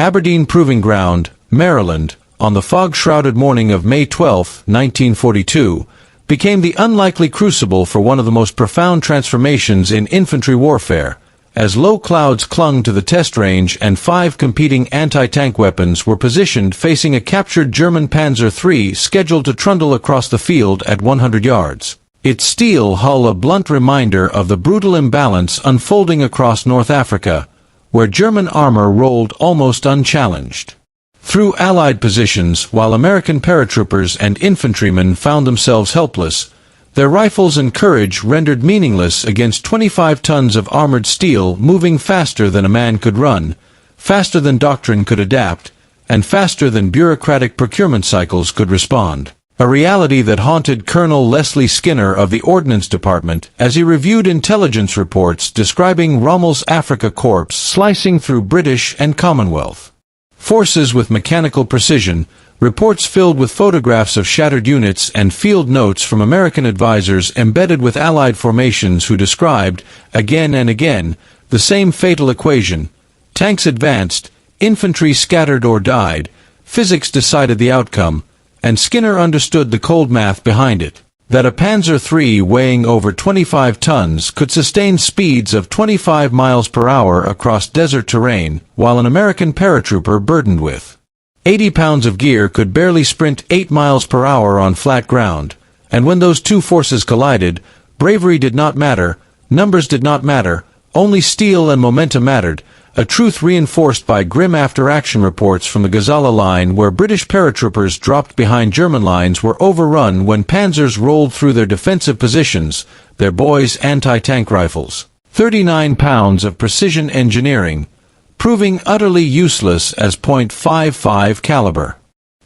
Aberdeen Proving Ground, Maryland, on the fog-shrouded morning of May 12, 1942, became the unlikely crucible for one of the most profound transformations in infantry warfare, as low clouds clung to the test range and 5 competing anti-tank weapons were positioned facing a captured German Panzer III scheduled to trundle across the field at 100 yards. Its steel hull a blunt reminder of the brutal imbalance unfolding across North Africa, where German armor rolled almost unchallenged through Allied positions, while American paratroopers and infantrymen found themselves helpless, their rifles and courage rendered meaningless against 25 tons of armored steel moving faster than a man could run, faster than doctrine could adapt, and faster than bureaucratic procurement cycles could respond. A reality that haunted Colonel Leslie Skinner of the Ordnance Department as he reviewed intelligence reports describing Rommel's Afrika Korps slicing through British and Commonwealth forces with mechanical precision, reports filled with photographs of shattered units and field notes from American advisors embedded with Allied formations who described, again and again, the same fatal equation: tanks advanced, infantry scattered or died, physics decided the outcome, and Skinner understood the cold math behind it. That a Panzer III weighing over 25 tons could sustain speeds of 25 miles per hour across desert terrain, while an American paratrooper burdened with 80 pounds of gear could barely sprint 8 miles per hour on flat ground. And when those two forces collided, bravery did not matter, numbers did not matter, only steel and momentum mattered, a truth reinforced by grim after-action reports from the Gazala line where British paratroopers dropped behind German lines were overrun when panzers rolled through their defensive positions, their boys' anti-tank rifles. 39 pounds of precision engineering, proving utterly useless as .55 caliber.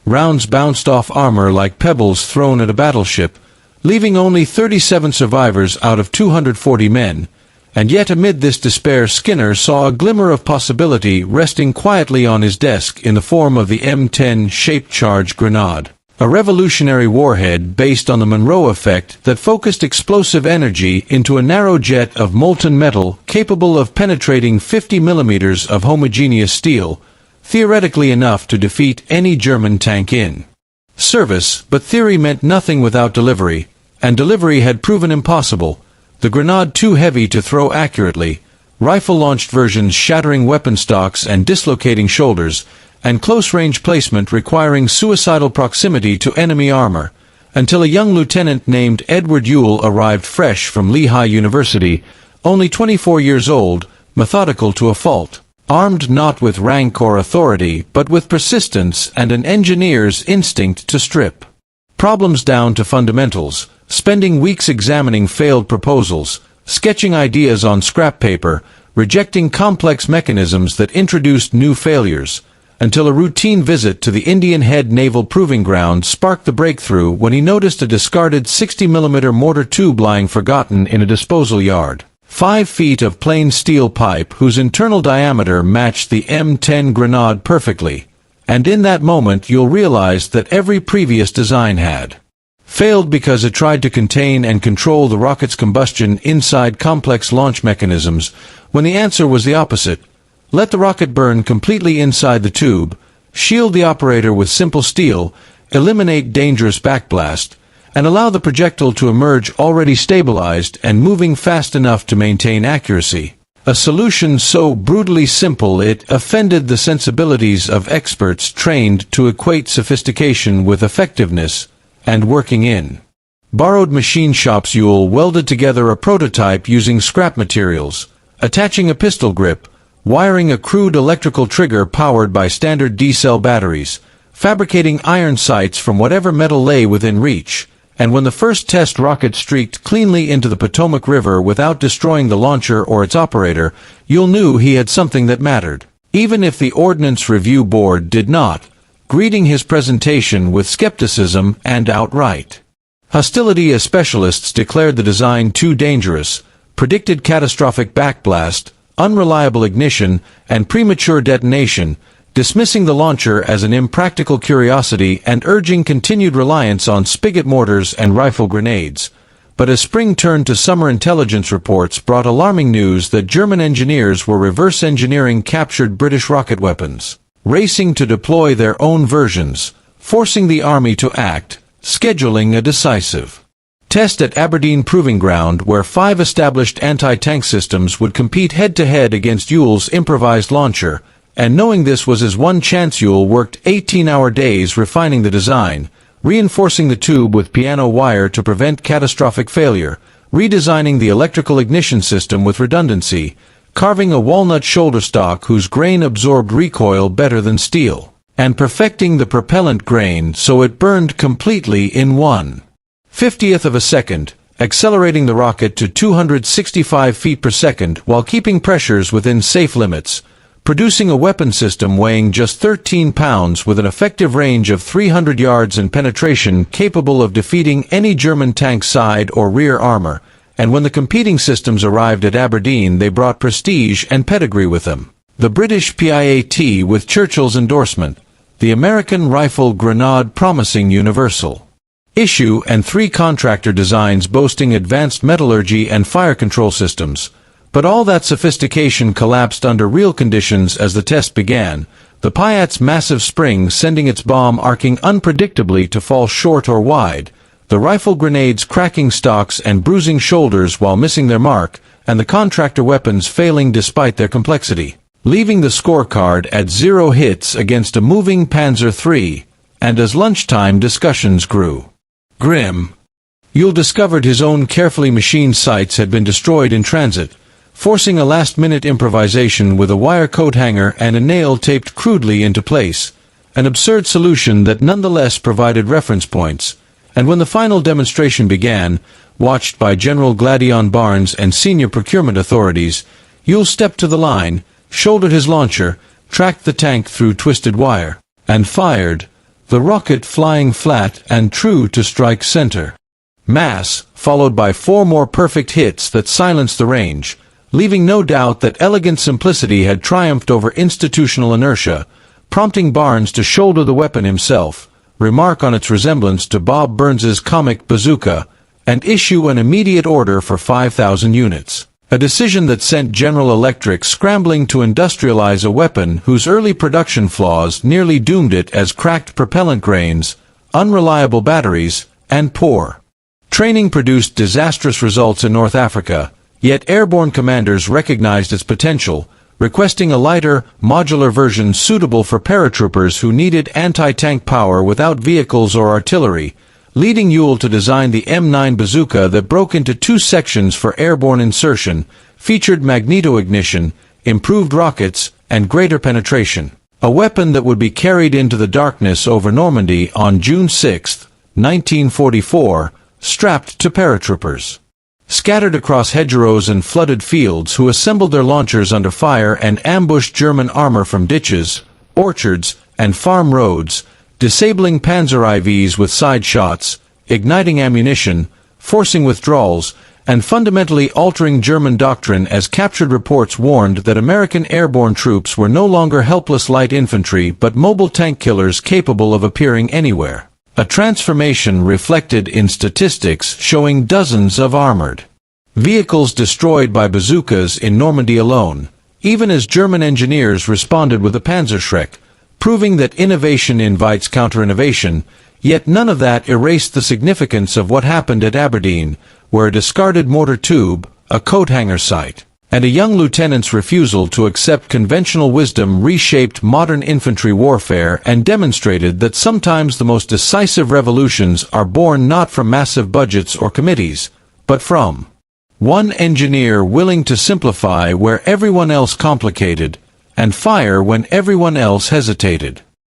Rounds bounced off armor like pebbles thrown at a battleship, leaving only 37 survivors out of 240 men. And yet amid this despair Skinner saw a glimmer of possibility resting quietly on his desk in the form of the M10 shaped charge grenade, a revolutionary warhead based on the Monroe effect that focused explosive energy into a narrow jet of molten metal capable of penetrating 50 millimeters of homogeneous steel, theoretically enough to defeat any German tank in service, but theory meant nothing without delivery, and delivery had proven impossible. The grenade too heavy to throw accurately, rifle-launched versions shattering weapon stocks and dislocating shoulders, and close-range placement requiring suicidal proximity to enemy armor, until a young lieutenant named Edward Ewell arrived fresh from Lehigh University, only 24 years old, methodical to a fault, armed not with rank or authority but with persistence and an engineer's instinct to strip problems down to fundamentals, spending weeks examining failed proposals, sketching ideas on scrap paper, rejecting complex mechanisms that introduced new failures, until a routine visit to the Indian Head Naval Proving Ground sparked the breakthrough when he noticed a discarded 60mm mortar tube lying forgotten in a disposal yard. 5 feet of plain steel pipe whose internal diameter matched the M10 grenade perfectly. And in that moment you'll realize that every previous design had failed because it tried to contain and control the rocket's combustion inside complex launch mechanisms, when the answer was the opposite. Let the rocket burn completely inside the tube, shield the operator with simple steel, eliminate dangerous backblast, and allow the projectile to emerge already stabilized and moving fast enough to maintain accuracy. A solution so brutally simple it offended the sensibilities of experts trained to equate sophistication with effectiveness and working in borrowed machine shops. Ewell welded together a prototype using scrap materials, attaching a pistol grip, wiring a crude electrical trigger powered by standard D-cell batteries, fabricating iron sights from whatever metal lay within reach, and when the first test rocket streaked cleanly into the Potomac River without destroying the launcher or its operator, Ewell knew he had something that mattered. Even if the Ordnance Review Board did not, greeting his presentation with skepticism and outright hostility as specialists declared the design too dangerous, predicted catastrophic backblast, unreliable ignition, and premature detonation, dismissing the launcher as an impractical curiosity and urging continued reliance on spigot mortars and rifle grenades. But as spring turned to summer, intelligence reports brought alarming news that German engineers were reverse engineering captured British rocket weapons. racing to deploy their own versions, forcing the army to act, scheduling a decisive test at Aberdeen Proving Ground, where 5 established anti-tank systems would compete head-to-head against Ewell's improvised launcher, and knowing this was his one chance, Ewell worked 18-hour days refining the design, reinforcing the tube with piano wire to prevent catastrophic failure, redesigning the electrical ignition system with redundancy, carving a walnut shoulder stock whose grain absorbed recoil better than steel, and perfecting the propellant grain so it burned completely in 1/50th of a second, accelerating the rocket to 265 feet per second while keeping pressures within safe limits, producing a weapon system weighing just 13 pounds with an effective range of 300 yards and penetration capable of defeating any German tank side or rear armor. And when the competing systems arrived at Aberdeen, they brought prestige and pedigree with them. The British PIAT with Churchill's endorsement, the American rifle Grenade promising universal issue, and 3 contractor designs boasting advanced metallurgy and fire control systems. But all that sophistication collapsed under real conditions as the test began, the PIAT's massive spring sending its bomb arcing unpredictably to fall short or wide, the rifle grenades cracking stocks and bruising shoulders while missing their mark, and the contractor weapons failing despite their complexity, leaving the scorecard at 0 hits against a moving Panzer III. And as lunchtime discussions grew grim, Ewell discovered his own carefully machined sights had been destroyed in transit, forcing a last-minute improvisation with a wire coat hanger and a nail taped crudely into place, an absurd solution that nonetheless provided reference points. And when the final demonstration began, watched by General Gladion Barnes and senior procurement authorities, Ewell stepped to the line, shouldered his launcher, tracked the tank through twisted wire, and fired, the rocket flying flat and true to strike center mass, followed by 4 more perfect hits that silenced the range, leaving no doubt that elegant simplicity had triumphed over institutional inertia, prompting Barnes to shoulder the weapon himself, remark on its resemblance to Bob Burns's comic Bazooka, and issue an immediate order for 5,000 units. A decision that sent General Electric scrambling to industrialize a weapon whose early production flaws nearly doomed it, as cracked propellant grains, unreliable batteries, and poor training produced disastrous results in North Africa. Yet airborne commanders recognized its potential, requesting a lighter, modular version suitable for paratroopers who needed anti-tank power without vehicles or artillery, leading Ewell to design the M9 bazooka that broke into 2 sections for airborne insertion, featured magneto-ignition, improved rockets, and greater penetration. A weapon that would be carried into the darkness over Normandy on June 6, 1944, strapped to paratroopers scattered across hedgerows and flooded fields, who assembled their launchers under fire and ambushed German armor from ditches, orchards, and farm roads, disabling Panzer IVs with side shots, igniting ammunition, forcing withdrawals, and fundamentally altering German doctrine, as captured reports warned that American airborne troops were no longer helpless light infantry but mobile tank killers capable of appearing anywhere. A transformation reflected in statistics showing dozens of armored vehicles destroyed by bazookas in Normandy alone, even as German engineers responded with a Panzerschreck, proving that innovation invites counter-innovation. Yet none of that erased the significance of what happened at Aberdeen, where a discarded mortar tube, a coat hanger sight, and a young lieutenant's refusal to accept conventional wisdom reshaped modern infantry warfare and demonstrated that sometimes the most decisive revolutions are born not from massive budgets or committees, but from one engineer willing to simplify where everyone else complicated, and fire when everyone else hesitated.